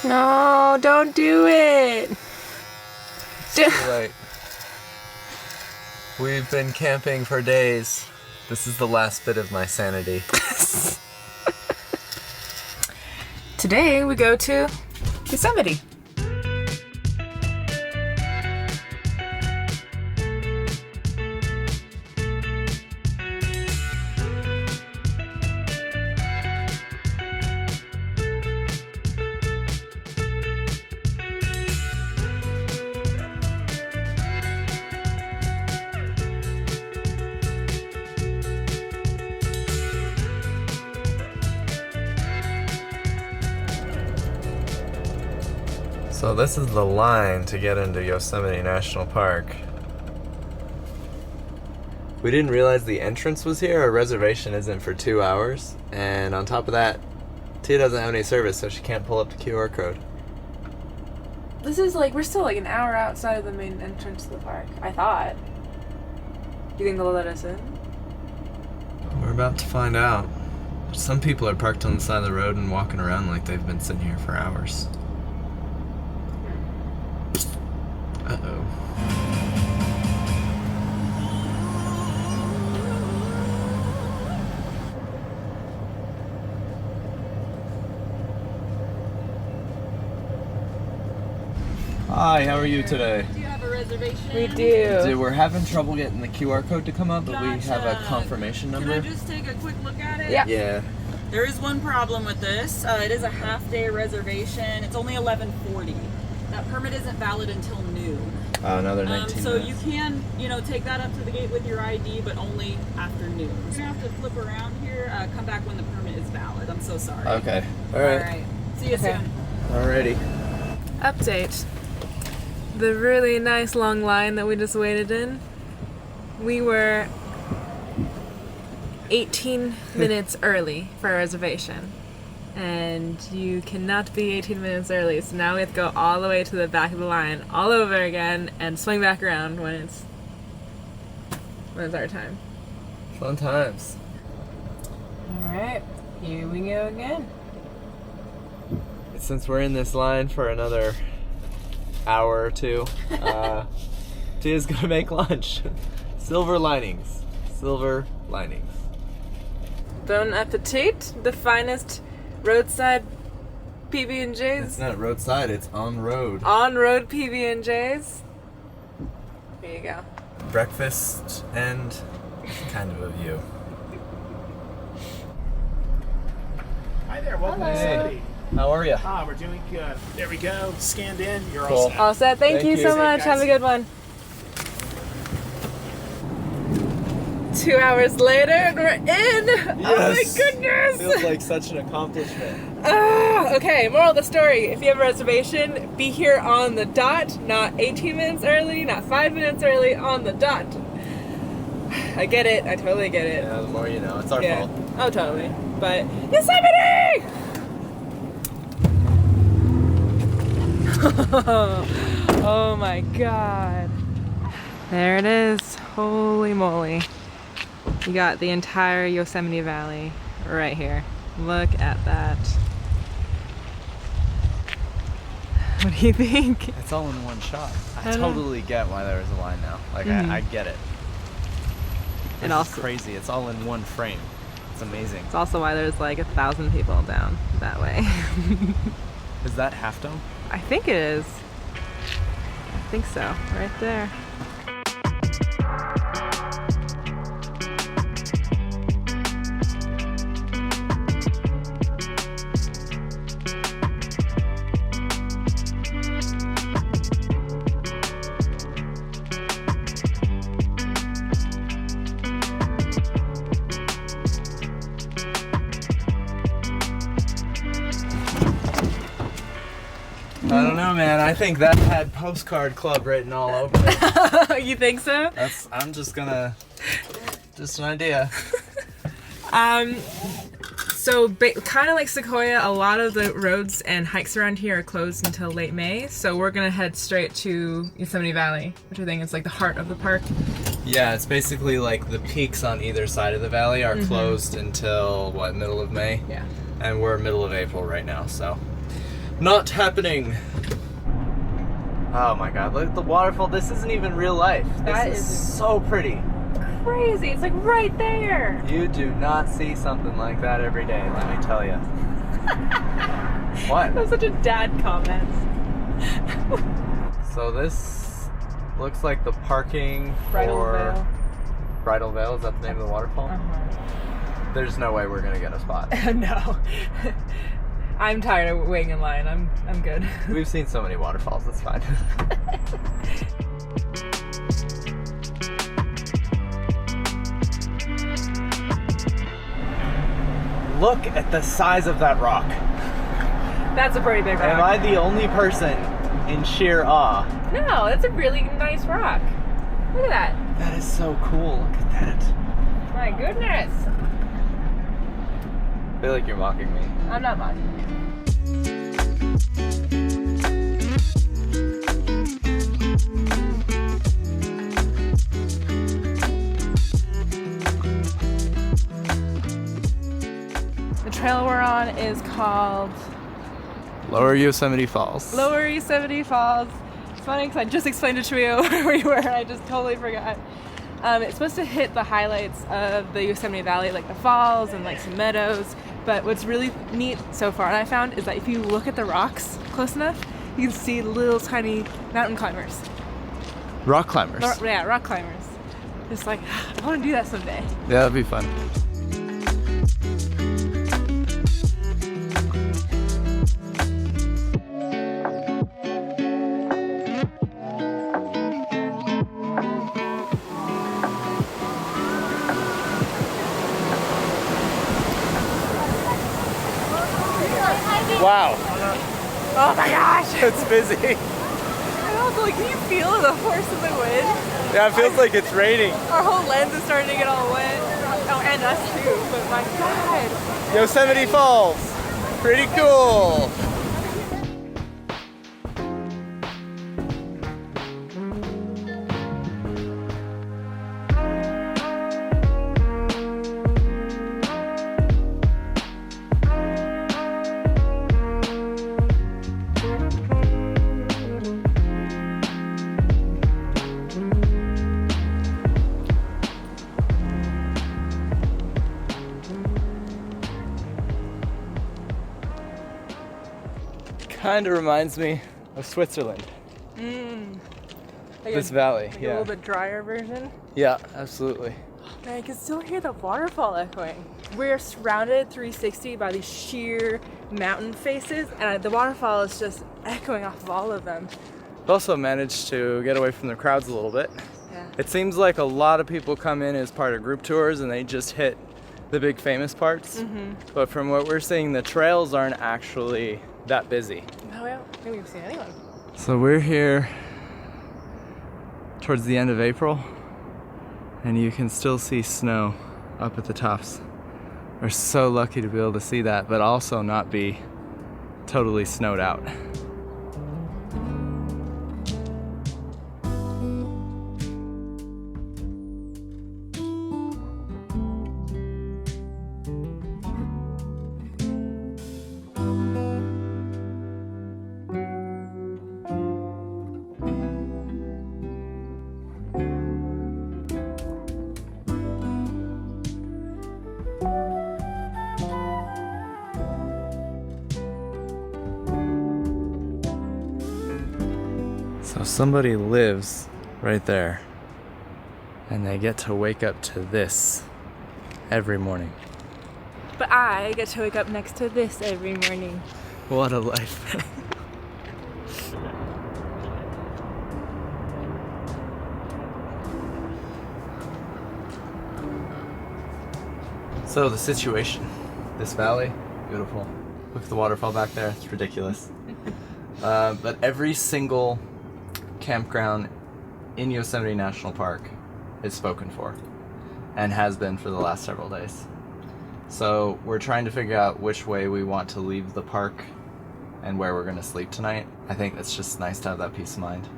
No, don't do it. Too late. We've been camping for days. This is the last bit of my sanity. Today we go to Yosemite. So this is the line to get into Yosemite National Park. We didn't realize the entrance was here. Our reservation isn't for 2 hours. And on top of that, Tia doesn't have any service, so she can't pull up the QR code. This is like, we're still like an hour outside of the main entrance to the park, I thought. You think they'll let us in? We're about to find out. Some people are parked on the side of the road and walking around like they've been sitting here for hours. Uh-oh. Hi, how are you today? Do you have a reservation? We do. We're having trouble getting the QR code to come up, but we have a confirmation number. Can I just take a quick look at it? Yeah. Yeah. There is one problem with this. It is a half-day reservation. It's only 11:40. That permit isn't valid until noon. Another 19 So minutes. you can, take that up to the gate with your ID, but only after noon. You're gonna have to flip around here. Come back when the permit is valid. I'm so sorry. Okay. All right. See you Okay. soon. Alrighty. Update. The really nice long line that we just waited in, we were 18 minutes early for a reservation. And you cannot be 18 minutes early, so now we have to go all the way to the back of the line all over again and swing back around when it's our time. Fun times. Alright, here we go again. Since we're in this line for another hour or two, Tia's gonna make lunch. Silver linings. Silver linings. Bon appetit, the finest roadside PB&Js. It's not roadside, it's on road. On-road PB&Js. Here you go. Breakfast and kind of a view. Hi there, welcome to Hey. Yosemite. How are you? We're doing good. There we go. Scanned in. You're Cool. all set. All set. Thank you Thank so you. much. Guys. Have a good one. 2 hours later, and we're in. Oh my Yes. goodness. Feels like such an accomplishment. Okay, moral of the story. If you have a reservation, be here on the dot. Not 18 minutes early, not 5 minutes early, on the dot. I get it. I totally get it. Yeah, the more you know. It's our Yeah. fault. Oh, totally. But Yosemite! Oh my god. There it is. Holy moly. You got the entire Yosemite Valley right here. Look at that. What do you think? It's all in one shot. I I know. totally get why there is a line now. Like, Mhm. I get it. And It's also- crazy. It's all in one frame. It's amazing. It's also why there's like 1,000 people down that way. Is that Half Dome? I think it is. I think so. Right there. I don't know, man. I think that had Postcard Club written all over it. You think so? I'm just gonna... Just an idea. So kind of like Sequoia, a lot of the roads and hikes around here are closed until late May. So we're gonna head straight to Yosemite Valley, which I think is like the heart of the park. Yeah, it's basically like the peaks on either side of the valley are closed until, what, middle of May? Yeah. And we're middle of April right now, so Not happening. Oh my god, look at the waterfall. This isn't even real life. That This is is so pretty. crazy. It's like right there. You do not see something like that every day, let me tell you. What? That was such a dad comment. So this looks like the parking Bridal for Veil. Bridal Veil. Is that the name of the waterfall? There's no way we're gonna get a spot. No. I'm tired of waiting in line. I'm good. We've seen so many waterfalls. It's fine. Look at the size of that rock. That's a pretty big rock. Am I the only person in sheer awe? No, that's a really nice rock. Look at that. That is so cool. Look at that. My goodness. I feel like you're mocking me. I'm not mocking you. The trail we're on is called Lower Yosemite Falls. Lower Yosemite Falls. It's funny because I just explained to Cheveyo where we were and I just totally forgot. It's supposed to hit the highlights of the Yosemite Valley, like the falls and like some meadows. But what's really neat so far, and I found, is that if you look at the rocks close enough, you can see little tiny mountain climbers. Rock climbers. Yeah, rock climbers. Just like, I want to do that someday. Yeah, that'd be fun. Wow, Oh my gosh! it's busy. And also, like, can you feel the force of the wind? Yeah, it feels like it's raining. Our whole lens is starting to get all wet. Oh, and us too, but my god. Yosemite Falls. Pretty cool. Kind of reminds me of Switzerland. Like This a, valley, like yeah. a little bit drier version. Yeah, absolutely. And I can still hear the waterfall echoing. We're surrounded 360 by these sheer mountain faces, and the waterfall is just echoing off of all of them. We've also managed to get away from the crowds a little bit. Yeah. It seems like a lot of people come in as part of group tours and they just hit the big famous parts. But from what we're seeing, the trails aren't actually that busy. Oh, well, I don't think we've seen anyone. So we're here towards the end of April, and you can still see snow up at the tops. We're so lucky to be able to see that, but also not be totally snowed out. So somebody lives right there, and they get to wake up to this every morning. But I get to wake up next to this every morning. What a life. So the situation, this valley, beautiful. Look at the waterfall back there, it's ridiculous. But every single campground in Yosemite National Park is spoken for and has been for the last several days. So we're trying to figure out which way we want to leave the park and where we're going to sleep tonight. I think it's just nice to have that peace of mind.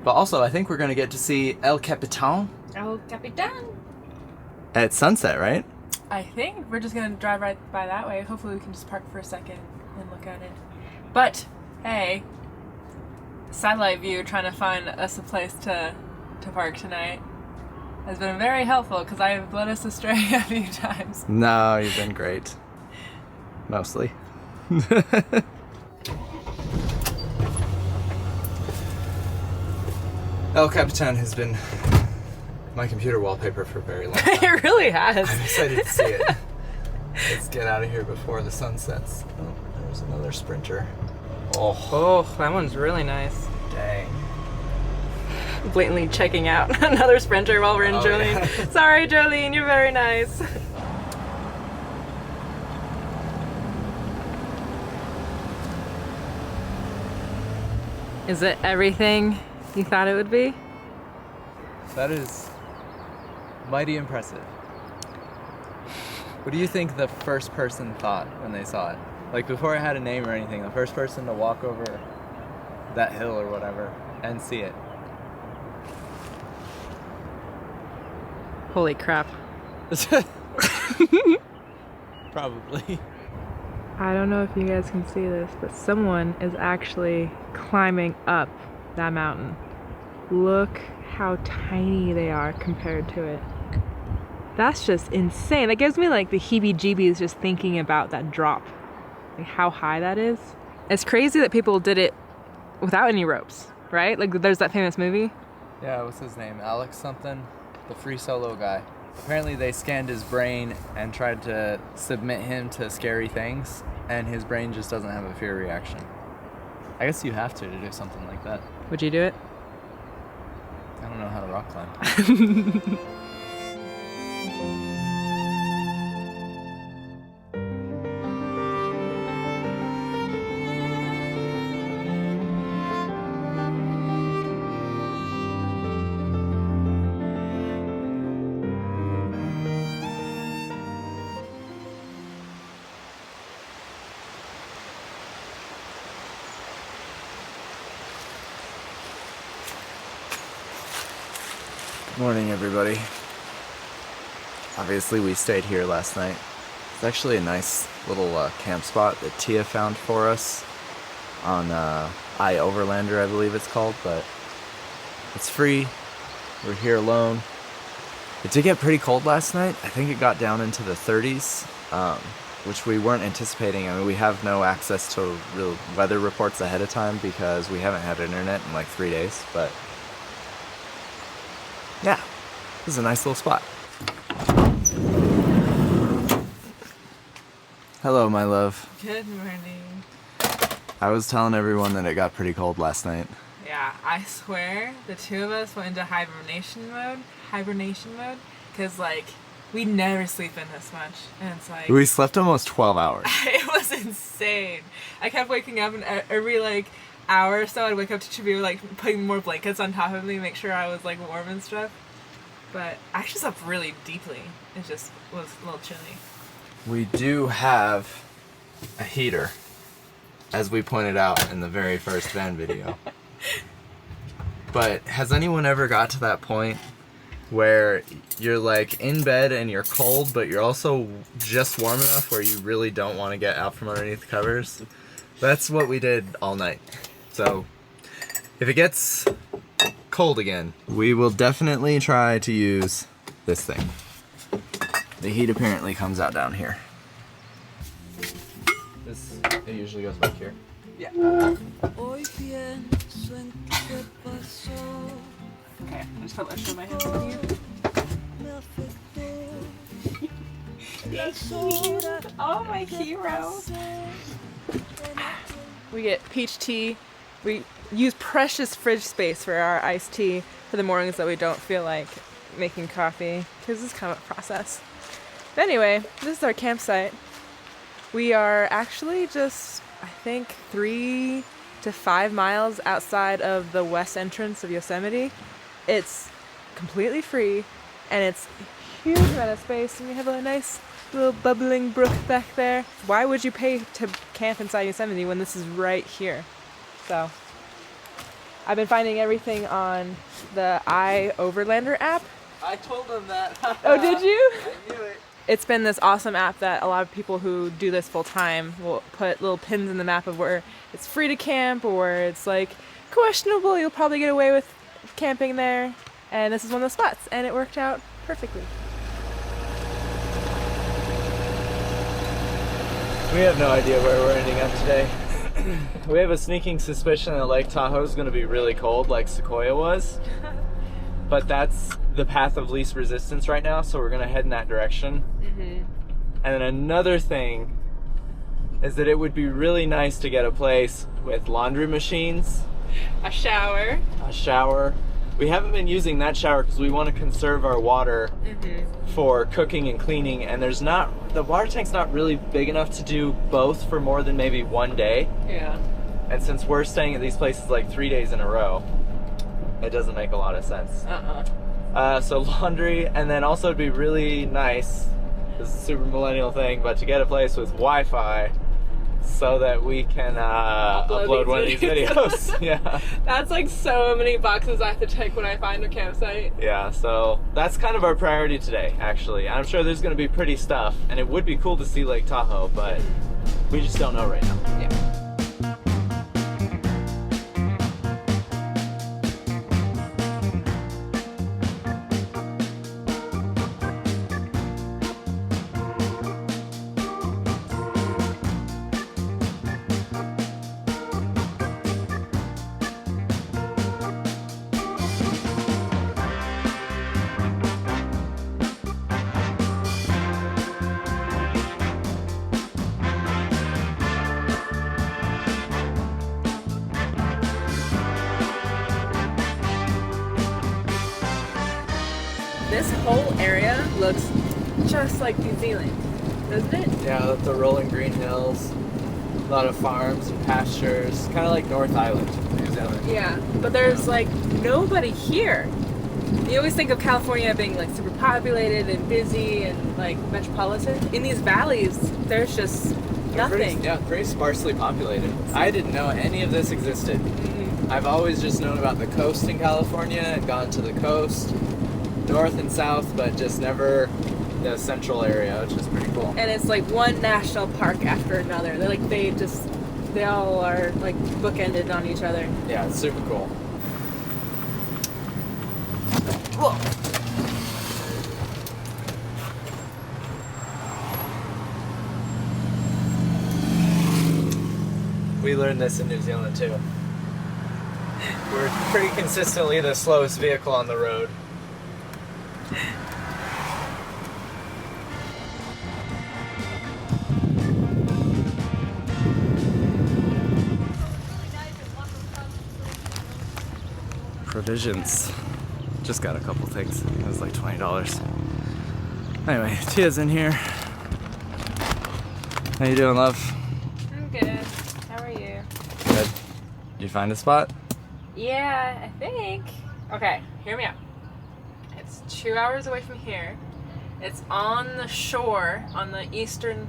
But also, I think we're going to get to see El Capitan El Capitan. at sunset, right? I think we're just gonna drive right by that way. Hopefully we can just park for a second and look at it. But Hey, satellite view trying to find us a place to park tonight has been very helpful because I've led us astray a few times. No, you've been great. Mostly. El Capitan has been my computer wallpaper for a very long time. It really has. I'm excited to see it. Let's get out of here before the sun sets. Oh, there's another Sprinter. Oh, that one's really nice. Dang. Blatantly checking out another Sprinter while we're in Oh, Jolene. yeah. Sorry, Jolene, you're very nice. Is it everything you thought it would be? That is mighty impressive. What do you think the first person thought when they saw it? Like, before it had a name or anything, the first person to walk over that hill or whatever and see it. Holy crap. Probably. I don't know if you guys can see this, but someone is actually climbing up that mountain. Look how tiny they are compared to it. That's just insane. That gives me like the heebie-jeebies just thinking about that drop. Like how high that is. It's crazy that people did it without any ropes, right? Like there's that famous movie. Yeah, what's his name? Alex something? The free solo guy. Apparently they scanned his brain and tried to submit him to scary things, and his brain just doesn't have a fear reaction. I guess you have to do something like that. Would you do it? I don't know how to rock climb. Morning, everybody. Obviously, we stayed here last night. It's actually a nice little camp spot that Tia found for us on Overlander, I believe it's called, but it's free. We're here alone. It did get pretty cold last night. I think it got down into the 30s, which we weren't anticipating. I mean, we have no access to real weather reports ahead of time because we haven't had internet in like 3 days, but yeah, this is a nice little spot. Hello, my love. Good morning. I was telling everyone that it got pretty cold last night. Yeah, I swear the two of us went into hibernation mode, because like we never sleep in this much, and it's like We slept almost 12 hours. it was insane. I kept waking up, and every like hour or so I'd wake up to Cheveyo like putting more blankets on top of me, make sure I was like warm and stuff. But I actually slept really deeply. It just was a little chilly. We do have a heater, as we pointed out in the very first van video. But has anyone ever got to that point where you're like in bed and you're cold, but you're also just warm enough where you really don't want to get out from underneath the covers? That's what we did all night. So if it gets cold again, we will definitely try to use this thing. The heat apparently comes out down here. It usually goes back here. Yeah. Okay, I'm just gonna show my hands on you. Oh, my hero. We get peach tea. We use precious fridge space for our iced tea for the mornings that we don't feel like making coffee, because it's kind of a process. But anyway, this is our campsite. We are actually just, I think, 3 to 5 miles outside of the west entrance of Yosemite. It's completely free, and it's a huge amount of space, and we have a nice little bubbling brook back there. Why would you pay to camp inside Yosemite when this is right here? So I've been finding everything on the Overlander app. I told them that. Oh, did you? I knew it. it's been this awesome app that a lot of people who do this full time will put little pins in the map of where it's free to camp or where it's like questionable, you'll probably get away with camping there. And this is one of those spots, and it worked out perfectly. We have no idea where we're ending up today. We have a sneaking suspicion that Lake Tahoe is going to be really cold like Sequoia was. But that's the path of least resistance right now, so we're going to head in that direction. And then another thing is that it would be really nice to get a place with laundry machines. A shower. A shower. We haven't been using that shower because we want to conserve our water for cooking and cleaning, and the water tank's not really big enough to do both for more than maybe one day. Yeah. And since we're staying at these places like 3 days in a row, it doesn't make a lot of sense. So laundry, and then also it'd be really nice, this is a super millennial thing, but to get a place with Wi-Fi so that we can upload one of these videos. Yeah. That's like so many boxes I have to check when I find a campsite. Yeah, so that's kind of our priority today, actually. I'm sure there's going to be pretty stuff, and it would be cool to see Lake Tahoe, but we just don't know right now. Yeah. This whole area looks just like New Zealand, doesn't it? Yeah, the rolling green hills, a lot of farms and pastures, kind of like North Island, New Zealand. Yeah, but there's like nobody here. You always think of California being like super populated and busy and like metropolitan. In these valleys, there's just nothing. Pretty sparsely populated. I didn't know any of this existed. I've always just known about the coast in California and gone to the coast, north and south, but just never the central area, which is pretty cool. And it's like one national park after another. They all are like bookended on each other. Yeah, it's super cool. Whoa. We learned this in New Zealand too. We're pretty consistently the slowest vehicle on the road. Provisions. Just got a couple things. It was like $20. Anyway, Tia's in here. How you doing, love? I'm good. How are you? Good. Did you find a spot? Yeah, I think. Okay, hear me out. It's 2 hours away from here. It's on the shore, on the eastern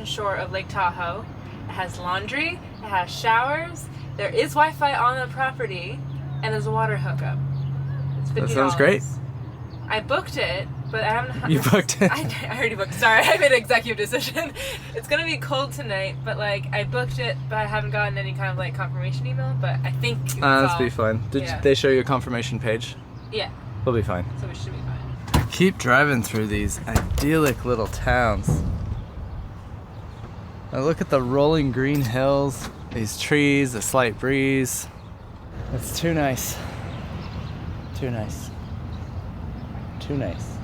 shore of Lake Tahoe. It has laundry, it has showers, there is Wi-Fi on the property, and there's a water hookup. It's $50. That sounds great. I booked it, but I haven't... You booked it? I already booked. Sorry, I made an executive decision. It's gonna be cold tonight, but like I booked it, but I haven't gotten any kind of like confirmation email. But I think it's That'll be fine. Did yeah. they show you a confirmation page? Yeah. We'll be fine. So we should be fine. Keep driving through these idyllic little towns. Now look at the rolling green hills, these trees, the slight breeze. It's too nice. Too nice. Too nice.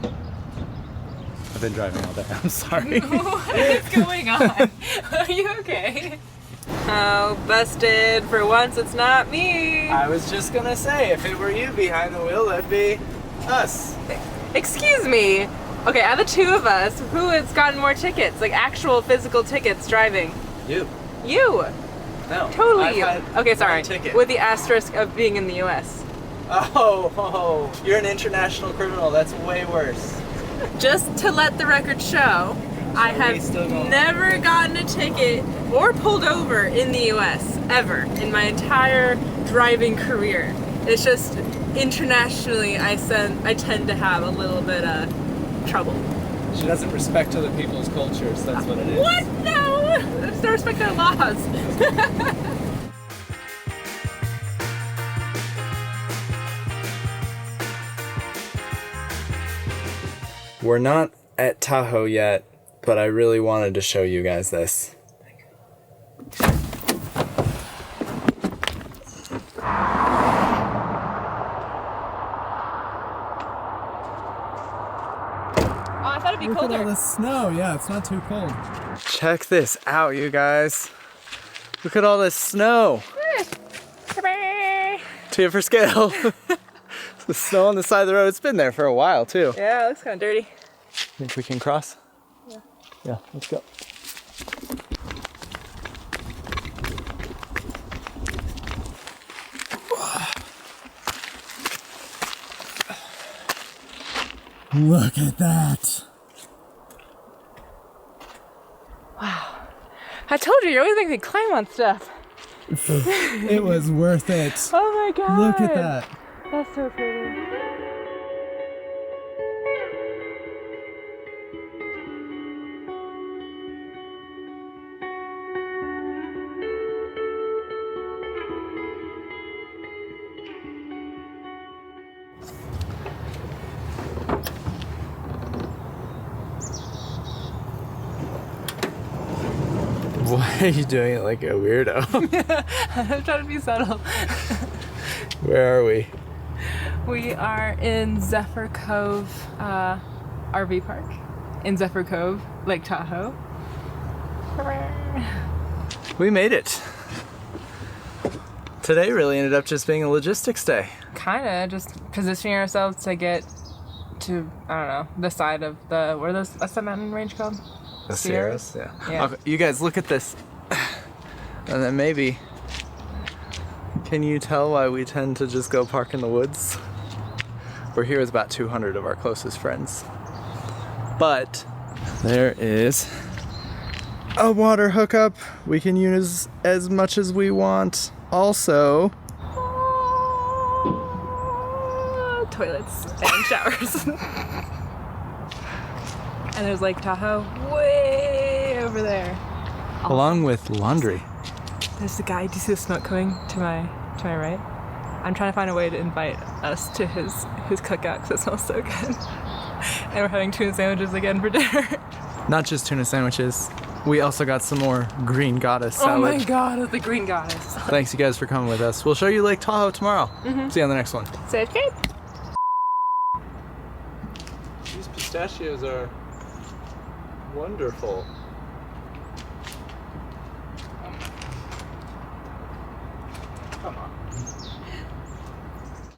I've been driving all day. I'm sorry. What is going on? Are you okay? Oh, busted. For once, it's not me. I was just gonna say, if it were you behind the wheel, that'd be us. Excuse me. Okay, out of the two of us, who has gotten more tickets? Like actual physical tickets driving? You. You. No. Totally you. I've had Okay, sorry. one ticket. With the asterisk of being in the U.S. Oh, you're an international criminal. That's way worse. Just to let the record show, I have never gotten a ticket or pulled over in the U.S. ever in my entire driving career. It's just internationally, I tend to have a little bit of trouble. She doesn't respect other people's cultures, that's what it is. What? No! I just don't respect their laws. We're not at Tahoe yet, but I really wanted to show you guys this. I thought it'd be Look colder. at all this snow. Yeah, it's not too cold. Check this out, you guys. Look at all this snow. Tia for scale. The snow on the side of the road. It's been there for a while too. Yeah, it looks kind of dirty. Think we can cross? Yeah. Yeah, let's go. Look at that. I told you, you always make me climb on stuff. It was worth it. Oh my god. Look at that. That's so pretty. Why are you doing it like a weirdo? I'm trying to be subtle. Where are we? We are in Zephyr Cove RV park. In Zephyr Cove, Lake Tahoe. We made it. Today really ended up just being a logistics day. Kinda just positioning ourselves to get to, I don't know, the side of the, what's that mountain range called? The Sierras? Yeah. Yeah. Okay, you guys look at this. And then maybe, can you tell why we tend to just go park in the woods? We're here with about 200 of our closest friends. But there is a water hookup. We can use as much as we want. Also, Toilets and showers. And there's Lake Tahoe way over there. along with laundry. There's the guy. Do you see the smoke coming to my right? I'm trying to find a way to invite us to his cookout because it smells so good. And we're having tuna sandwiches again for dinner. Not just tuna sandwiches. We also got some more green goddess salad. Oh my god, the green goddess. Thanks you guys for coming with us. We'll show you Lake Tahoe tomorrow. See you on the next one. Safe Cape. These pistachios are wonderful. Come on.